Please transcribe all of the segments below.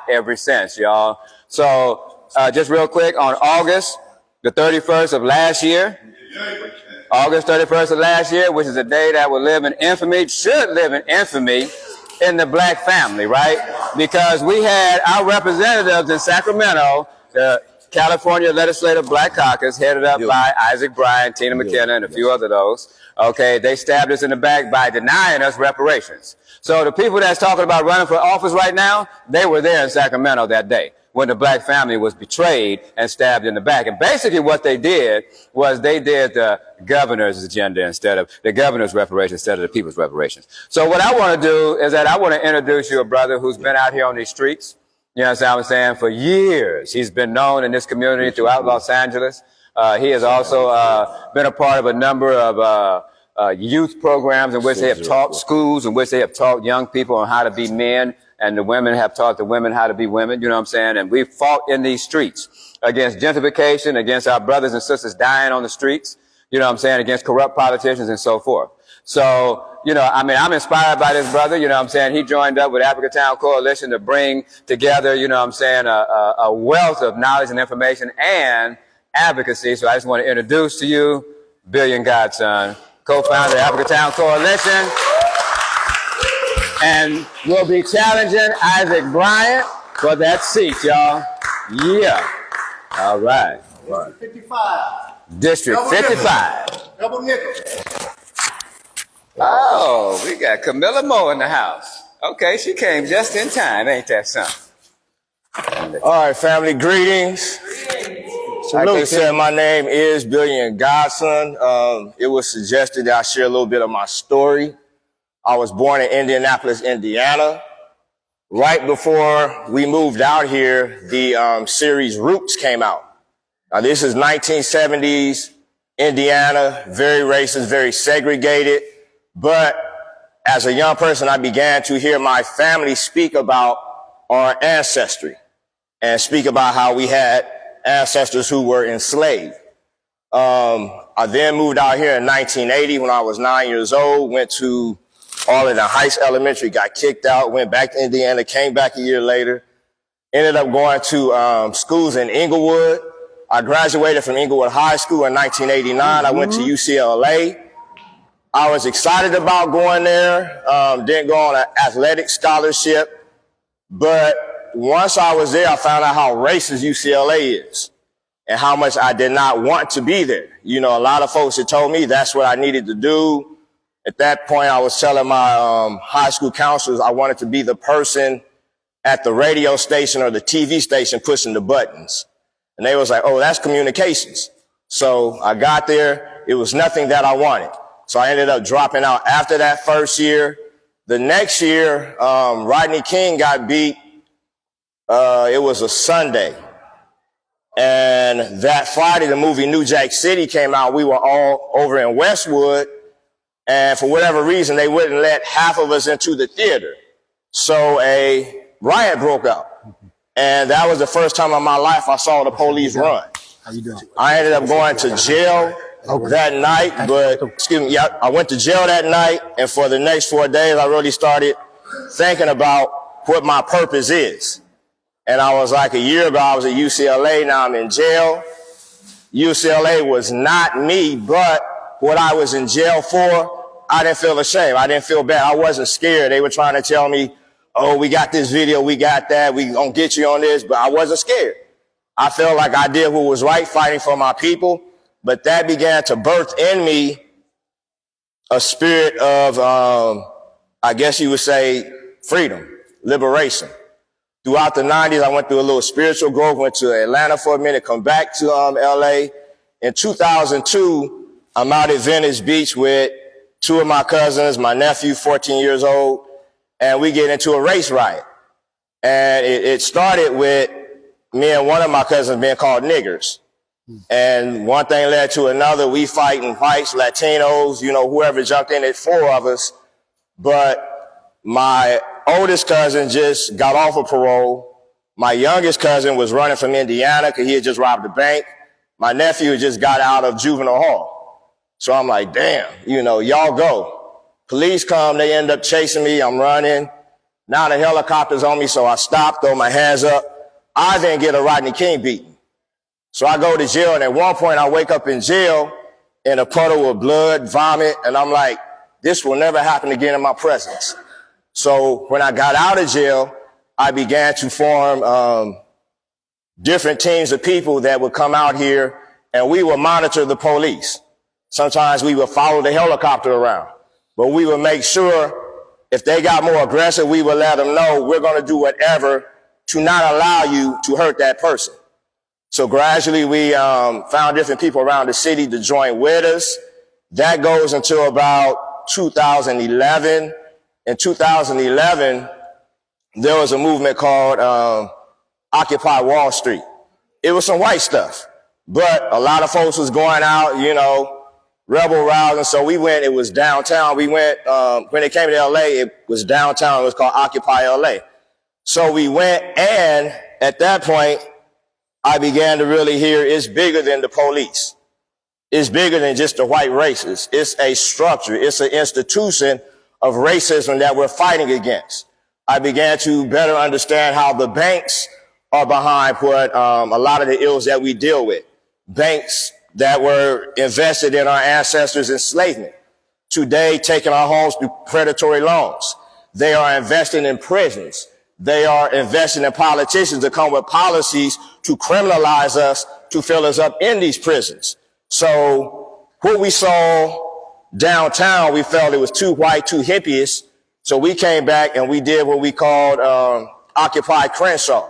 not ever since, y'all. So just real quick, on August the 31st of last year, August 31st of last year, which is a day that will live in infamy, should live in infamy in the black family, right? Because we had our representatives in Sacramento, the California Legislative Black Caucus, headed up by Isaac Bryan, Tina McKenna, and a few other those. Okay, they stabbed us in the back by denying us reparations. So the people that's talking about running for office right now, they were there in Sacramento that day when the black family was betrayed and stabbed in the back. And basically what they did was they did the governor's agenda instead of the governor's reparations instead of the people's reparations. So what I want to do is that I want to introduce you a brother who's been out here on these streets, you know what I'm saying, for years. He's been known in this community throughout Los Angeles. He has also been a part of a number of youth programs in which they have taught schools, in which they have taught young people on how to be men, and the women have taught the women how to be women, you know what I'm saying? And we fought in these streets against gentrification, against our brothers and sisters dying on the streets, you know what I'm saying, against corrupt politicians and so forth. So, you know, I mean, I'm inspired by this brother, you know what I'm saying? He joined up with Africa Town Coalition to bring together, you know what I'm saying, a wealth of knowledge and information and advocacy. So I just want to introduce to you Billion Godson, co-founder of Africa Town Coalition. And we'll be challenging Isaac Bryant for that seat, y'all. Yeah. All right. District 55. District Double 55. Nickel. Double nickel. Oh, we got Camilla Moe in the house. Okay, she came just in time, ain't that something? All right, family, greetings. Like they said, my name is Billion Godson. It was suggested that I share a little bit of my story. I was born in Indianapolis, Indiana. Right before we moved out here, the series Roots came out. Now, this is 1970s Indiana, very racist, very segregated. But as a young person, I began to hear my family speak about our ancestry and speak about how we had ancestors who were enslaved. I then moved out here in 1980 when I was 9 years old, went to Arlington Heights Elementary, got kicked out, went back to Indiana, came back a year later, ended up going to schools in Inglewood. I graduated from Inglewood High School in 1989. I went to UCLA. I was excited about going there, didn't go on an athletic scholarship, but once I was there, I found out how racist UCLA is and how much I did not want to be there. You know, a lot of folks had told me that's what I needed to do. At that point, I was telling my high school counselors I wanted to be the person at the radio station or the TV station pushing the buttons. And they was like, oh, that's communications. So I got there. It was nothing that I wanted. So I ended up dropping out after that first year. The next year, Rodney King got beat. It was a Sunday. And that Friday, the movie New Jack City came out. We were all over in Westwood. And for whatever reason, they wouldn't let half of us into the theater. So a riot broke out. And that was the first time in my life I saw the police run. How you doing? I ended up going to jail that night, but I went to jail that night. And for the next 4 days, I really started thinking about what my purpose is. And I was like, a year ago, I was at UCLA. Now I'm in jail. UCLA was not me, but what I was in jail for, I didn't feel ashamed. I didn't feel bad. I wasn't scared. They were trying to tell me, oh, we got this video, we got that, we gonna get you on this, but I wasn't scared. I felt like I did what was right, fighting for my people, but that began to birth in me a spirit of, I guess you would say, freedom, liberation. Throughout the 90s, I went through a little spiritual growth, went to Atlanta for a minute, come back to LA. In 2002, I'm out at Venice Beach with two of my cousins, my nephew, 14 years old, and we get into a race riot. And it started with me and one of my cousins being called niggers. And one thing led to another. We fighting whites, Latinos, you know, whoever jumped in, it, four of us. But my oldest cousin just got off of parole. My youngest cousin was running from Indiana because he had just robbed a bank. My nephew just got out of juvenile hall. So I'm like, damn, you know, y'all go. Police come, they end up chasing me. I'm running. Now the helicopter's on me, so I stop, throw my hands up. I then get a Rodney King beating. So I go to jail, and at one point I wake up in jail in a puddle of blood, vomit, and I'm like, this will never happen again in my presence. So when I got out of jail, I began to form different teams of people that would come out here, and we would monitor the police. Sometimes we would follow the helicopter around, but we would make sure if they got more aggressive, we would let them know we're going to do whatever to not allow you to hurt that person. So gradually we found different people around the city to join with us. That goes until about 2011. In 2011, there was a movement called Occupy Wall Street. It was some white stuff, but a lot of folks was going out, you know, rebel rousing. So we went, it was downtown. We went, when it came to LA, it was downtown. It was called Occupy LA. So we went, and at that point, I began to really hear it's bigger than the police. It's bigger than just the white racists. It's a structure. It's an institution of racism that we're fighting against. I began to better understand how the banks are behind what a lot of the ills that we deal with. Banks that were invested in our ancestors' enslavement, today taking our homes through predatory loans. They are investing in prisons. They are investing in politicians to come with policies to criminalize us, to fill us up in these prisons. So what we saw downtown, we felt it was too white, too hippie-ish. So we came back and we did what we called Occupy Crenshaw.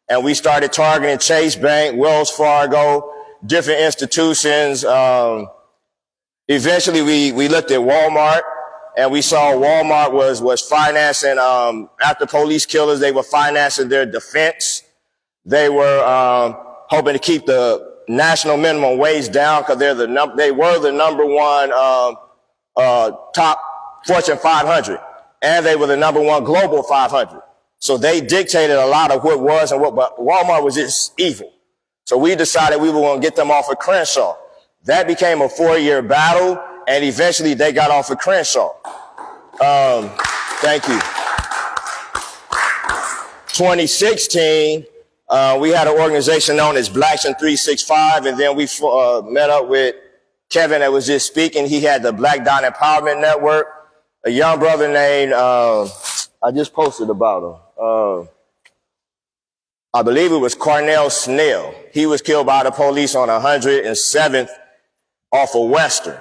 And we started targeting Chase Bank, Wells Fargo, different institutions. Eventually we looked at Walmart, and we saw Walmart was financing, after police killers, they were financing their defense. They were hoping to keep the national minimum wage down because they were the number one top Fortune 500, and they were the number one global 500. So they dictated a lot of what was and what, but Walmart was just evil. So we decided we were going to get them off of Crenshaw. That became a 4-year battle, and eventually they got off of Crenshaw. Thank you. 2016, we had an organization known as Blacks in 365, and then we met up with Kevin that was just speaking. He had the Black Dot Empowerment Network. A young brother named, I just posted about him. I believe it was Cornell Snell. He was killed by the police on 107th off of Western.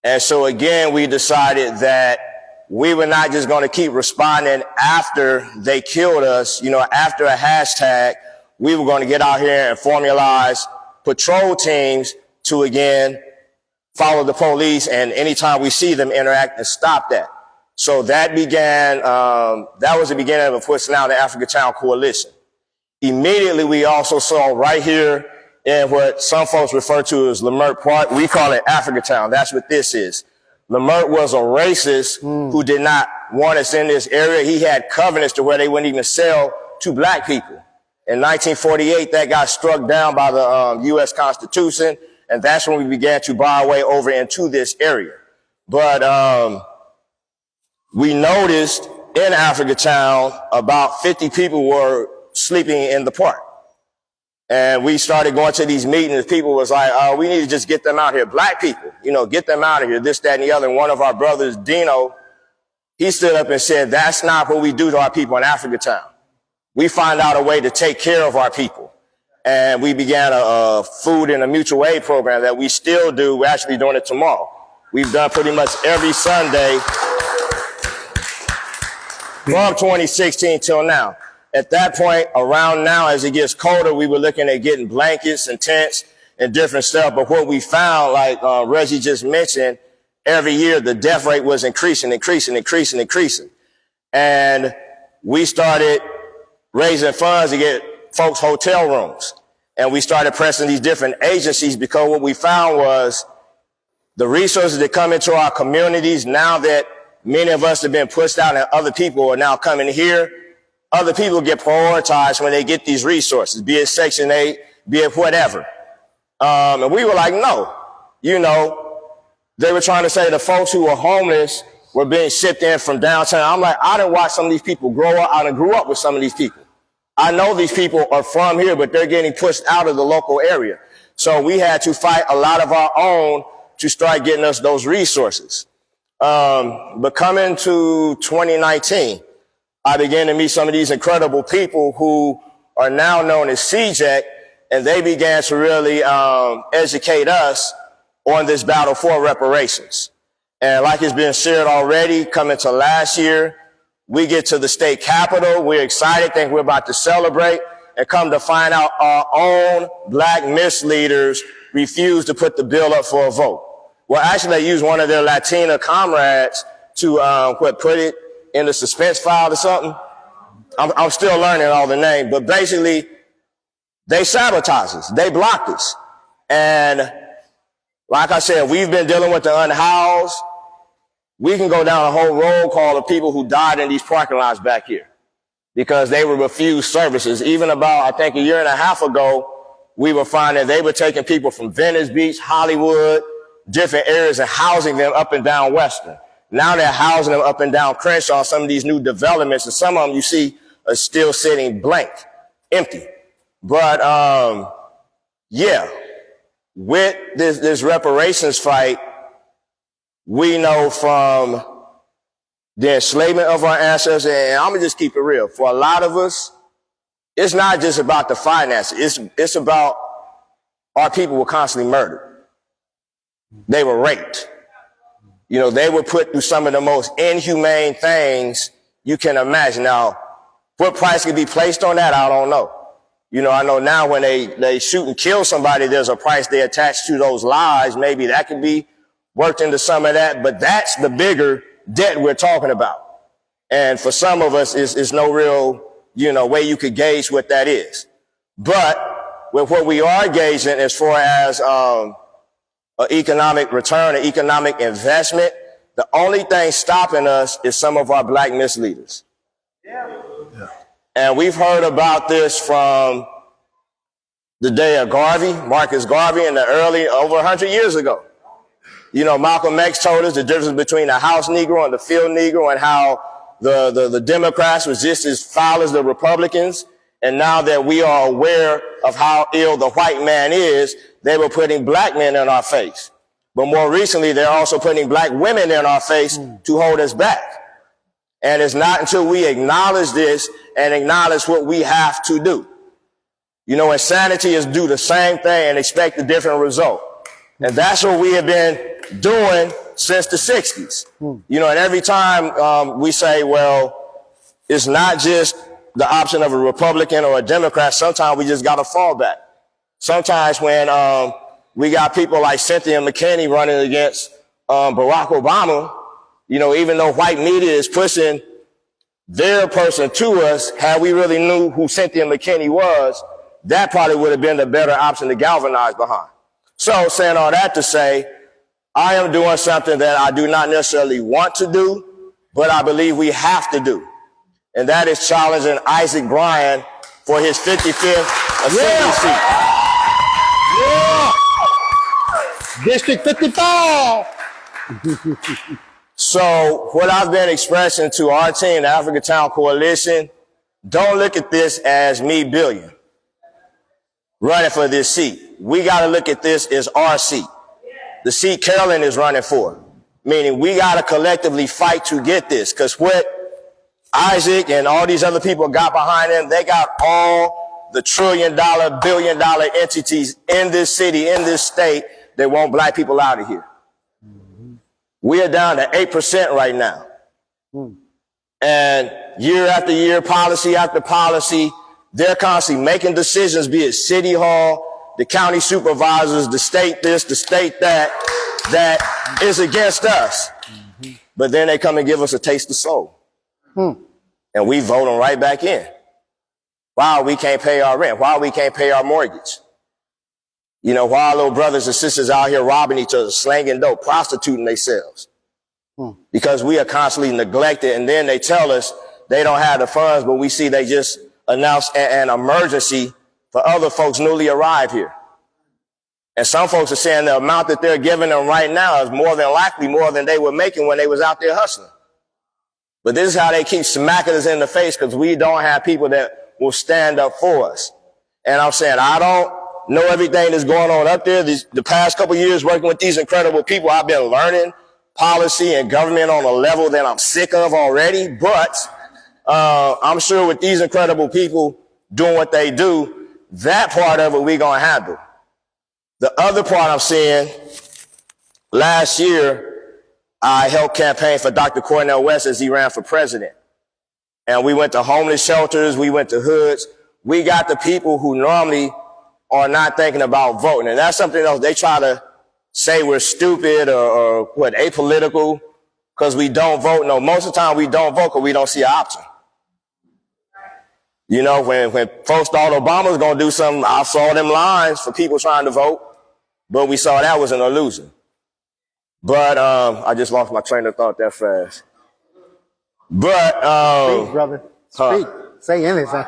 And so again, we decided that we were not just going to keep responding after they killed us, you know, after a hashtag. We were going to get out here and formalize patrol teams to, again, follow the police, and anytime we see them, interact and stop that. So that began, that was the beginning of what's now the Africa Town Coalition. Immediately, we also saw right here in what some folks refer to as Lamert Park. We call it Africa Town. That's what this is. Lamert was a racist who did not want us in this area. He had covenants to where they wouldn't even sell to black people. In 1948, that got struck down by the U.S. Constitution, and that's when we began to buy our way over into this area. But we noticed in Africa Town about 50 people were sleeping in the park. And we started going to these meetings. People was like, we need to just get them out here. Black people, you know, get them out of here, this, that, and the other. And one of our brothers, Dino, he stood up and said, that's not what we do to our people in Africa Town. We find out a way to take care of our people. And we began a food and a mutual aid program that we still do. We're actually doing it tomorrow. We've done pretty much every Sunday from 2016 till now. At that point, around now, as it gets colder, we were looking at getting blankets and tents and different stuff. But what we found, like Reggie just mentioned, every year the death rate was increasing. And we started raising funds to get folks hotel rooms. And we started pressing these different agencies because what we found was the resources that come into our communities, now that many of us have been pushed out and other people are now coming here, other people get prioritized when they get these resources, be it Section 8, be it whatever. And we were like, no. You know, they were trying to say the folks who were homeless were being shipped in from downtown. I'm like, I done watched some of these people grow up. I done grew up with some of these people. I know these people are from here, but they're getting pushed out of the local area. So we had to fight a lot of our own to start getting us those resources. But coming to 2019, I began to meet some of these incredible people who are now known as CJEC, and they began to really educate us on this battle for reparations. And like it's been shared already, coming to last year, we get to the state capitol. We're excited, think we're about to celebrate, and come to find out our own black misleaders refuse to put the bill up for a vote. Well, actually, they used one of their Latina comrades to put it in the suspense file or something. I'm still learning all the names, but basically, they sabotaged us. They blocked us. And like I said, we've been dealing with the unhoused. We can go down a whole roll call of people who died in these parking lots back here because they were refused services. Even about, I think, a year and a half ago, we were finding they were taking people from Venice Beach, Hollywood, different areas, and housing them up and down Western. Now they're housing them up and down Crenshaw, some of these new developments, and some of them you see are still sitting blank, empty. But yeah, with this reparations fight, we know from the enslavement of our ancestors, and I'm gonna just keep it real. For a lot of us, it's not just about the finances. It's about our people were constantly murdered. They were raped. You know, they were put through some of the most inhumane things you can imagine. Now, what price could be placed on that, I don't know. You know, I know now when they shoot and kill somebody, there's a price they attach to those lives. Maybe that could be worked into some of that, but that's the bigger debt we're talking about. And for some of us, it's no real, way you could gauge what that is. But with what we are gauging as far as an economic return, an economic investment, the only thing stopping us is some of our black misleaders. Yeah. And we've heard about this from the day of Marcus Garvey, in the early, over 100 years ago. Malcolm X told us the difference between the house Negro and the field Negro, and how the Democrats was just as foul as the Republicans. And now that we are aware of how ill the white man is, they were putting black men in our face. But more recently, they're also putting black women in our face to hold us back. And it's not until we acknowledge this and acknowledge what we have to do. Insanity is do the same thing and expect a different result. And that's what we have been doing since the 60s. And every time we say, well, it's not just the option of a Republican or a Democrat, sometimes we just got to fall back. Sometimes when we got people like Cynthia McKinney running against Barack Obama, even though white media is pushing their person to us, had we really knew who Cynthia McKinney was, that probably would have been the better option to galvanize behind. So saying all that to say, I am doing something that I do not necessarily want to do, but I believe we have to do. And that is challenging Isaac Bryan for his 55th assembly seat. Yeah. District 55. So what I've been expressing to our team, the African Town Coalition, don't look at this as me, Billion, running for this seat. We got to look at this as our seat. The seat Carolyn is running for, meaning we got to collectively fight to get this, because what Isaac and all these other people got behind them, they got all the $1 trillion, $1 billion entities in this city, in this state, that want black people out of here. We are down to 8% right now. And year after year, policy after policy, they're constantly making decisions, be it City Hall, the county supervisors, the state this, the state that is against us. But then they come and give us a taste of soul. And we vote them right back in. Why we can't pay our rent? Why we can't pay our mortgage? Why our little brothers and sisters out here robbing each other, slanging dope, prostituting themselves? Because we are constantly neglected, and then they tell us they don't have the funds, but we see they just announced an emergency for other folks newly arrived here. And some folks are saying the amount that they're giving them right now is more than likely more than they were making when they was out there hustling. But this is how they keep smacking us in the face because we don't have people that will stand up for us. And I'm saying, I don't know everything that's going on up there. The past couple of years working with these incredible people, I've been learning policy and government on a level that I'm sick of already. But I'm sure with these incredible people doing what they do, that part of it we're going to handle. The other part I'm seeing, last year, I helped campaign for Dr. Cornel West as he ran for president. And we went to homeless shelters. We went to hoods. We got the people who normally are not thinking about voting. And that's something else. They try to say we're stupid or apolitical because we don't vote. No, most of the time we don't vote because we don't see an option. You know, when folks thought Obama was going to do something, I saw them lines for people trying to vote, but we saw that was an illusion. But I just lost my train of thought that fast. But speak, brother. Speak. Say anything.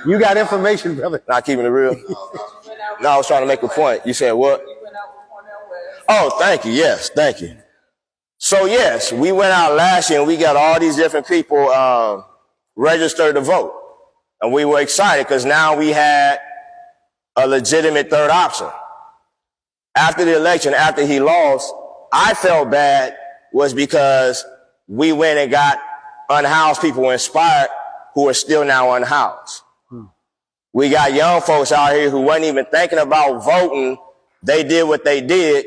You got information, brother. Not keeping it real. No, I was trying to make a point. You said what? Oh, thank you. Yes, thank you. So yes, we went out last year and we got all these different people registered to vote. And we were excited because now we had a legitimate third option. After the election, after he lost, I felt bad was because we went and got unhoused people inspired who are still now unhoused. We got young folks out here who weren't even thinking about voting. They did what they did,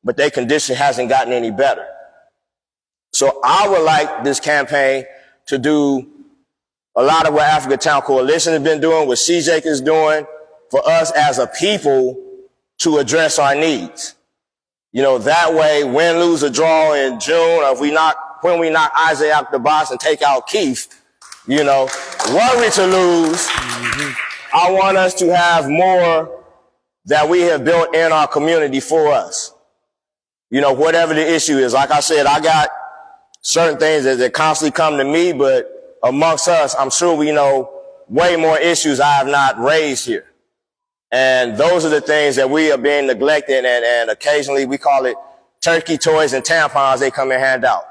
but their condition hasn't gotten any better. So I would like this campaign to do a lot of what Africa Town Coalition has been doing, what CJAC is doing, for us as a people to address our needs. You know, that way, win, lose, or draw in June, or when we knock Isaiah out the box and take out Keith, you know, were we to lose, I want us to have more that we have built in our community for us. You know, whatever the issue is. Like I said, I got certain things that constantly come to me, but amongst us, I'm sure we know way more issues I have not raised here. And those are the things that we are being neglected, and occasionally we call it turkey toys and tampons they come and hand out.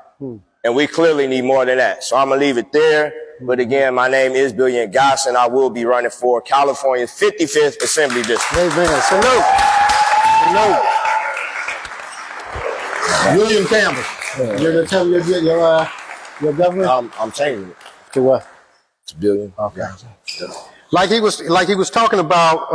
And we clearly need more than that. So I'm going to leave it there. But again, my name is Billion Gosson. I will be running for California's 55th Assembly District. Amen. Salute. Salute. William Campbell. You're going to tell me your government? I'm changing it. To what? To Billion. Okay. Like he was talking about,